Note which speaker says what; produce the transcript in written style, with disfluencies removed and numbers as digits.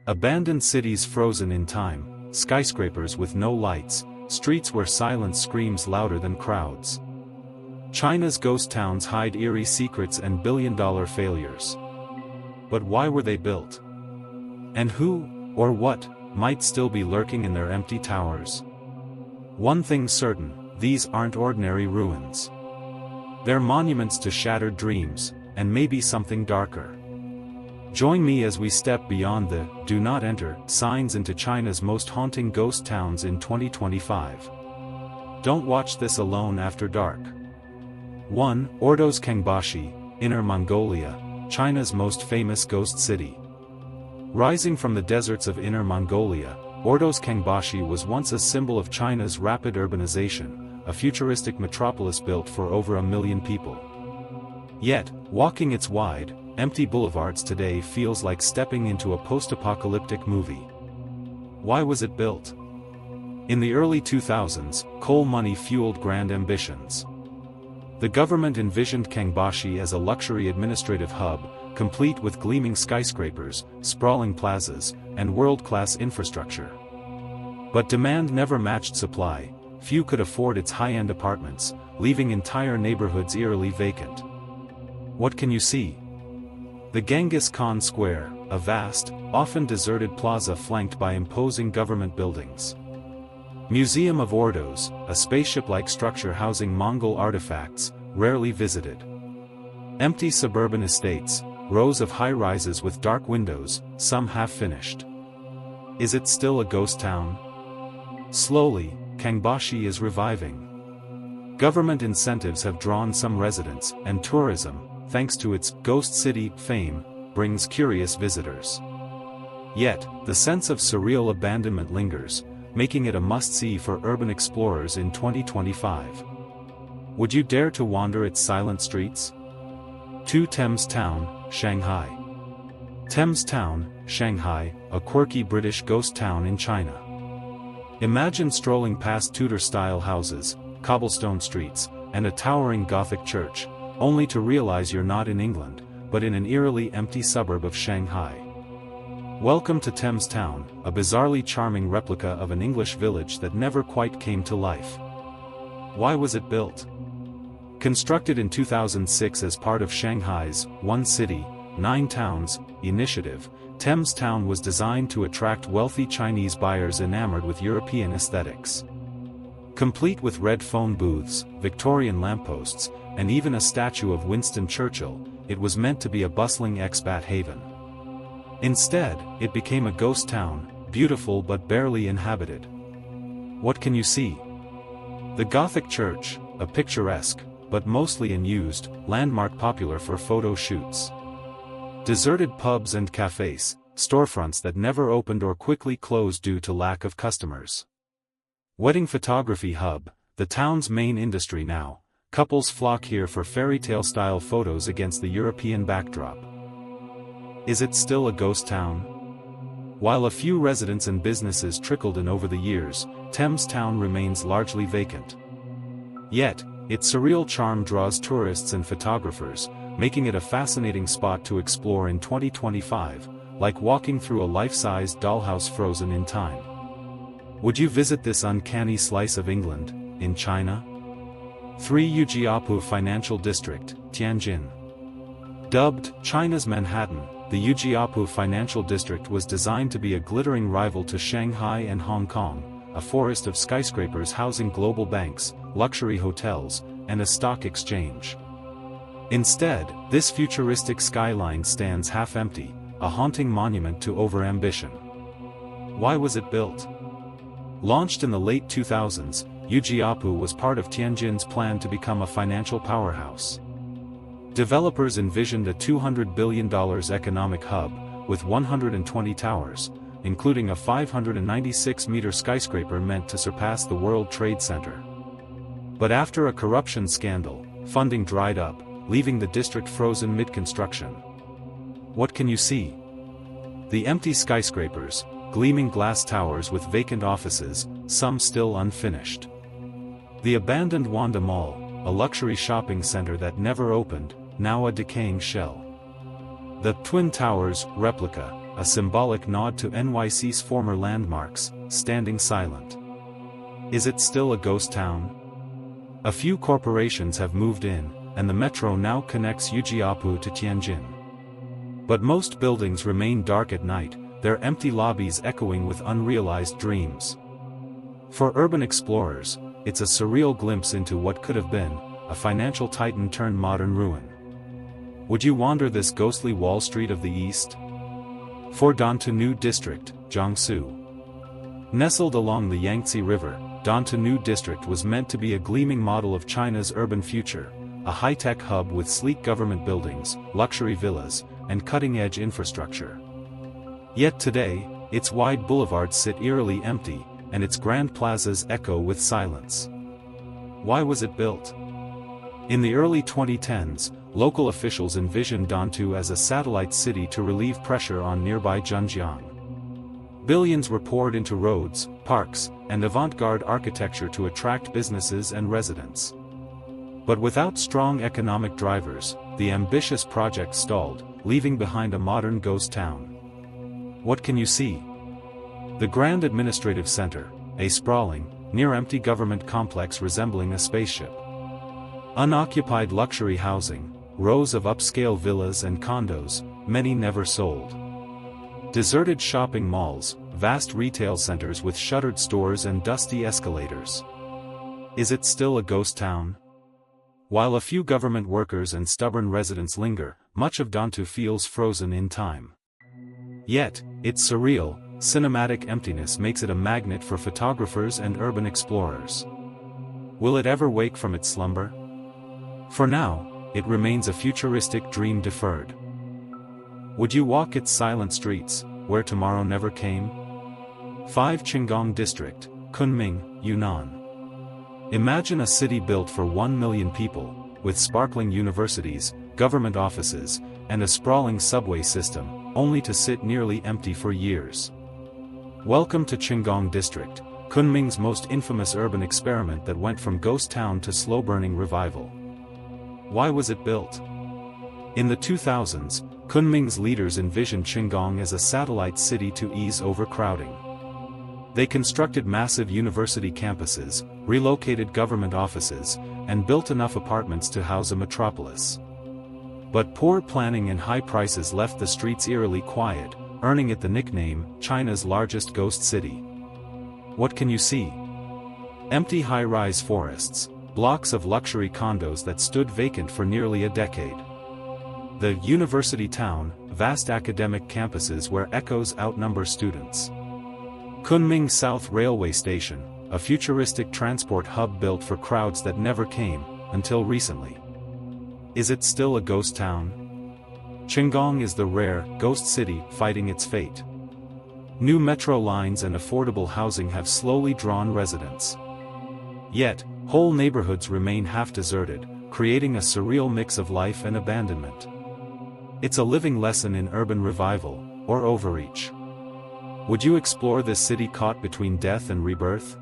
Speaker 1: Abandoned cities frozen in time, skyscrapers with no lights, streets where silence screams louder than crowds. China's ghost towns hide eerie secrets and billion-dollar failures. But why were they built? And who, or what, might still be lurking in their empty towers? One thing's certain, these aren't ordinary ruins. They're monuments to shattered dreams, and maybe something darker. Join me as we step beyond the "Do Not Enter" signs into China's most haunting ghost towns in 2025. Don't watch this alone after dark. 1. Ordos Kangbashi, Inner Mongolia, China's most famous ghost city. Rising from the deserts of Inner Mongolia, Ordos Kangbashi was once a symbol of China's rapid urbanization, a futuristic metropolis built for over 1 million people. Yet, walking its wide, empty boulevards today feels like stepping into a post-apocalyptic movie. Why was it built? In the early 2000s, coal money fueled grand ambitions. The government envisioned Kangbashi as a luxury administrative hub, complete with gleaming skyscrapers, sprawling plazas, and world-class infrastructure. But demand never matched supply, few could afford its high-end apartments, leaving entire neighborhoods eerily vacant. What can you see? The Genghis Khan Square, a vast, often deserted plaza flanked by imposing government buildings. Museum of Ordos, a spaceship-like structure housing Mongol artifacts, rarely visited. Empty suburban estates, rows of high-rises with dark windows, some half-finished. Is it still a ghost town? Slowly, Kangbashi is reviving. Government incentives have drawn some residents, and tourism, thanks to its ghost city fame, brings curious visitors. Yet, the sense of surreal abandonment lingers, making it a must-see for urban explorers in 2025. Would you dare to wander its silent streets? 2. Thames Town, Shanghai. Thames Town, Shanghai, a quirky British ghost town in China. Imagine strolling past Tudor-style houses, cobblestone streets, and a towering Gothic church, only to realize you're not in England, but in an eerily empty suburb of Shanghai. Welcome to Thames Town, a bizarrely charming replica of an English village that never quite came to life. Why was it built? Constructed in 2006 as part of Shanghai's One City, 9 Towns initiative, Thames Town was designed to attract wealthy Chinese buyers enamored with European aesthetics. Complete with red phone booths, Victorian lampposts, and even a statue of Winston Churchill, it was meant to be a bustling expat haven. Instead, it became a ghost town, beautiful but barely inhabited. What can you see? The Gothic church, a picturesque, but mostly unused, landmark popular for photo shoots. Deserted pubs and cafes, storefronts that never opened or quickly closed due to lack of customers. Wedding photography hub, the town's main industry now, couples flock here for fairy tale-style photos against the European backdrop. Is it still a ghost town? While a few residents and businesses trickled in over the years, Thames Town remains largely vacant. Yet, its surreal charm draws tourists and photographers, making it a fascinating spot to explore in 2025, like walking through a life-sized dollhouse frozen in time. Would you visit this uncanny slice of England, in China? 3. Ujiapu Financial District, Tianjin. Dubbed China's Manhattan, the Ujiapu Financial District was designed to be a glittering rival to Shanghai and Hong Kong, a forest of skyscrapers housing global banks, luxury hotels, and a stock exchange. Instead, this futuristic skyline stands half-empty, a haunting monument to overambition. Why was it built? Launched in the late 2000s, Ujiapu was part of Tianjin's plan to become a financial powerhouse. Developers envisioned a $200 billion economic hub, with 120 towers, including a 596-meter skyscraper meant to surpass the World Trade Center. But after a corruption scandal, funding dried up, leaving the district frozen mid-construction. What can you see? The empty skyscrapers, gleaming glass towers with vacant offices, some still unfinished. The abandoned Wanda Mall, a luxury shopping center that never opened, now a decaying shell. The Twin Towers replica, a symbolic nod to NYC's former landmarks, standing silent. Is it still a ghost town? A few corporations have moved in, and the metro now connects Ujiapu to Tianjin. But most buildings remain dark at night, their empty lobbies echoing with unrealized dreams. For urban explorers, it's a surreal glimpse into what could have been, a financial titan turned modern ruin. Would you wander this ghostly Wall Street of the East? For Dantanu District, Jiangsu. Nestled along the Yangtze River, Dantanu District was meant to be a gleaming model of China's urban future, a high-tech hub with sleek government buildings, luxury villas, and cutting-edge infrastructure. Yet today, its wide boulevards sit eerily empty, and its grand plazas echo with silence. Why was it built? In the early 2010s, local officials envisioned Dantu as a satellite city to relieve pressure on nearby Zhenjiang. Billions were poured into roads, parks, and avant-garde architecture to attract businesses and residents. But without strong economic drivers, the ambitious project stalled, leaving behind a modern ghost town. What can you see? The Grand Administrative Center, a sprawling, near-empty government complex resembling a spaceship. Unoccupied luxury housing, rows of upscale villas and condos, many never sold. Deserted shopping malls, vast retail centers with shuttered stores and dusty escalators. Is it still a ghost town? While a few government workers and stubborn residents linger, much of Dantu feels frozen in time. Yet, its surreal, cinematic emptiness makes it a magnet for photographers and urban explorers. Will it ever wake from its slumber? For now, it remains a futuristic dream deferred. Would you walk its silent streets, where tomorrow never came? 5 Qinggong District, Kunming, Yunnan. Imagine a city built for 1 million people, with sparkling universities, government offices, and a sprawling subway system, only to sit nearly empty for years. Welcome to Qinggong District, Kunming's most infamous urban experiment that went from ghost town to slow-burning revival. Why was it built? In the 2000s, Kunming's leaders envisioned Qinggong as a satellite city to ease overcrowding. They constructed massive university campuses, relocated government offices, and built enough apartments to house a metropolis. But poor planning and high prices left the streets eerily quiet, earning it the nickname, China's largest ghost city. What can you see? Empty high-rise forests, blocks of luxury condos that stood vacant for nearly a decade. The university town, vast academic campuses where echoes outnumber students. Kunming South Railway Station, a futuristic transport hub built for crowds that never came, until recently. Is it still a ghost town? Qinggong is the rare, ghost city fighting its fate. New metro lines and affordable housing have slowly drawn residents. Yet, whole neighborhoods remain half-deserted, creating a surreal mix of life and abandonment. It's a living lesson in urban revival, or overreach. Would you explore this city caught between death and rebirth?